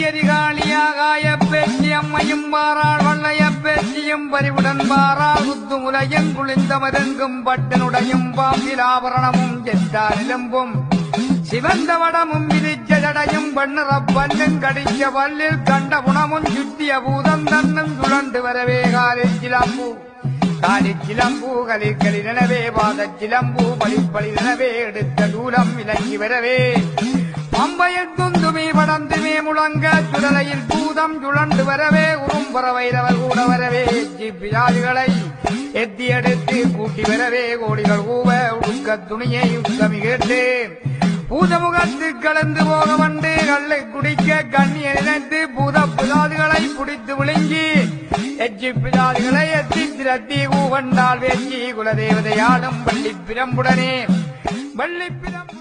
எரிகாளியாகாய பேச்சி அம்மையும் பாராள் வள்ளைய பேச்சியும் பரிவுடன் பாராள் குத்துமுலையும் குளிந்தமருங்கும் பட்டனுடையும் பாம்பில் ஆபரணமும் ஜெட்டாரிலம்பும் சிவந்த வடமும் விரிச்ச ஜடையும் பண்ணறப்பல்லும் கடிச்ச பல்லில் கண்ட குணமும் சுத்திய பூதம் தன்னும் சுழண்டு வரவே காலிச்சிலம்பு காலிச்சிலம்பு கலிகளினவே பாதச்சிலம்பு பலிப்பலினவே எடுத்த தூலம் விலங்கி வரவே பம்பையில் துந்துமி படந்துமே முழங்க சுடலையில் பூதம் சுழண்டு வரவே உறும்பறவைரவர் கூட வரவே பியாதிகளை எத்தி எடுத்து கூட்டி வரவே கோடிகள் கூவ உடுக்க துணியை உத்தமி கேட்டு பூதமுகத்து கலந்து போக வந்து கல்லை குடிக்க கண்ணியை நினைத்து பூத புதாதுகளை பிடித்து விழுங்கி எச்சி பிதாதிகளை எத்தி திரட்டி கூவண்டால் வேச்சி குலதேவதையாலும் வள்ளி பிரம்புடனே வள்ளி பிரம்பு